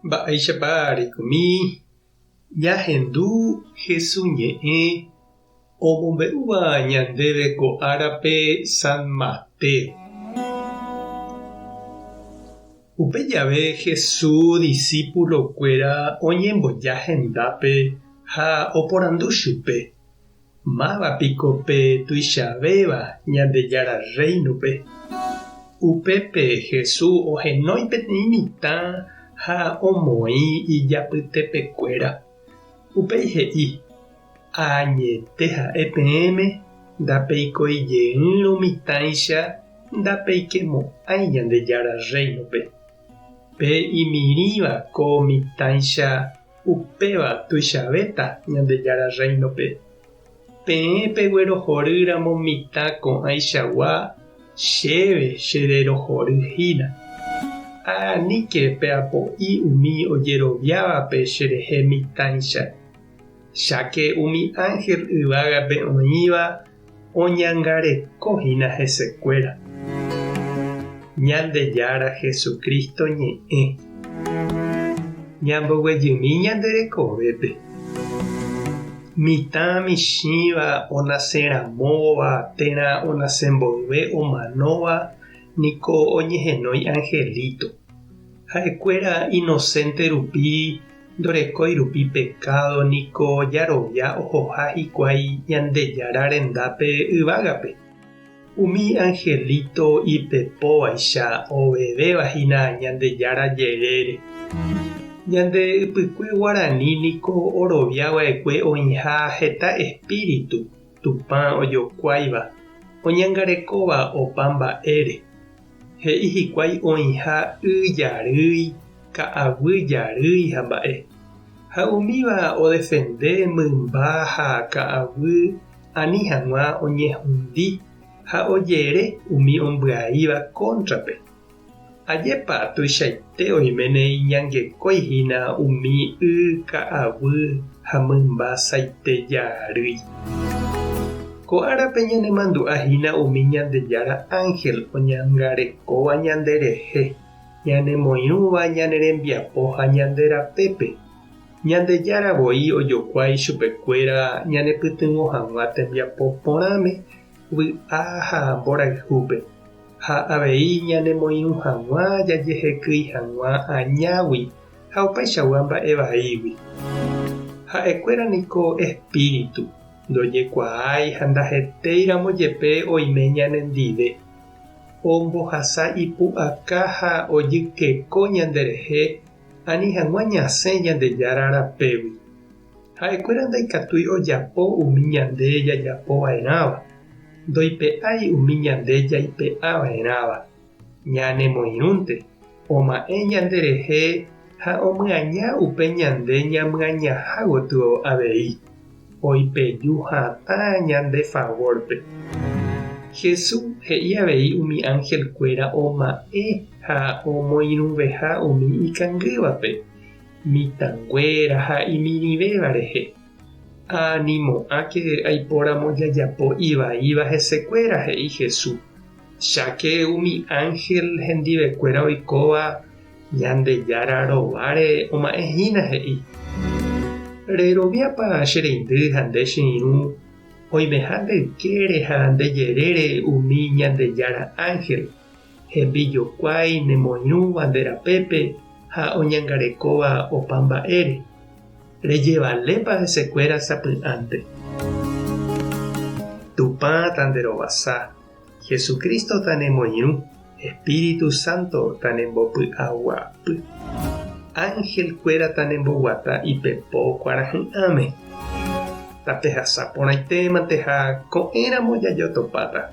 Mba'éichapa jahendu hesuñe'ẽ omombe'úva ñandéve ko árape San Mateo. Upe jave Jesús discípulokuéra oñemboja hendápe ha oporandu chupe mávapiko pe tuichavéva Ñandejára Reinope. Upépe Jesús ohenói peteĩ mitã ha omoĩ ijapytepekuéra. Upéi he'i: añete ha'e peẽme, ndapeiko ijeýrõ mitãicha, ndapeikemo'ãi Ñandejára Reinope. Pe imirĩva ko mitãicha upéva tuichavéta Ñandejára Reinope. Peẽ peguerohorýramo mitã ko'ãichagua chéve chererohoryhína. Aníke peapo'i umi ojeroviávape cherehe mitãicha. Cháke umi ángel yvágape oĩva oñangarekohína hesekuéra. Ñandejára Jesukristo ñe'ẽ. Ñamboguejymi ñanderekovépe. Mitã michĩva onaserãmóva térã onasemboyve omanóva niko oñehenói Angelito. Ha'ekuéra inocente rupi ndorekói rupi pecado niko jarovia ohoha hikuái Ñandejára rendápe yvágape. Umi Angelito ipepóvaicha ovevevahína Ñandejára jerére. Ñande ypykue Guarani niko oroviagua'ekue oĩha heta espíritu Tupã ojokuáiva oñangarekóva opa mba'ére. He'i hikuái oĩha y jarýi, ka'aguy jarýi ha mba'e. Ha umíva odefende mymba ha ka'aguy ani hag̃ua oñehundi ha ojere umi ombyaíva contrape. Ajépa tuichaite oiméne iñangekóihína umi y ka'aguy ha mymba saite jarýi. Ko árape ñanemandu'ahína umi Ñandejára Ángel oñangarekóva ñanderehe, ñanemoirũva ñanerembiapo ha ñanderapépe. Ñandejáravo'i ojokuái chupekuéra ñanepytyvõ hag̃ua tembiapo porãme, vy'a ha mborayhúpe. Ha avei ñanemoirũ hag̃ua jajehekýi hag̃ua añágui ha opaichagua mba'e vaígui. Ha'ekuéra niko espíritu ndojekuaái ha ndahetéiramo jepe oime ñanendive. Ombohasa ipu'aka ha ojykeko ñanderehe ani hag̃ua ñasẽ Ñandejára rapégui. Ha'ekuéra ndaikatúi ojapo umi ñande jajapova'erãva. Ndoipe'ái umi ñande jaipe'ava'erãva. Ñanemoirũnte oma'ẽ ñanderehe ha omyaña upe ñande ñamyañaha gotyo avei. Oipeju hatã ñande favórpe. Jesús he'i avei umi ángelkuéra oma'ẽ ha omoirũveha umi ikangývape, mitãnguéra ha imirĩvéva rehe. Animo'ãke aipóramo jajapo ivaíva hesekuéra, he'i Jesús. Cháke umi ángel hendivekuéra oikóva Ñandejára rováre oma'ẽhína, he'i. Reroviápa che reindy ha nde che irũ oimeha ndykére ha ndejerére umi Ñandejára Ángel hembijokuái nemoirũva nderapépe ha oñangarekóva opa mba'ére. Rejevalépa hesekuéra sapy'ánte. Tupã tanderovasa, Jesukristo tanemoirũ, Espíritu Santo tanembopy'aguapy. Ángel-kuéra tanemboguata ipepo kuarahy'ãme. Tapehasa porãitémante ha ko'ẽramo jajotopáta.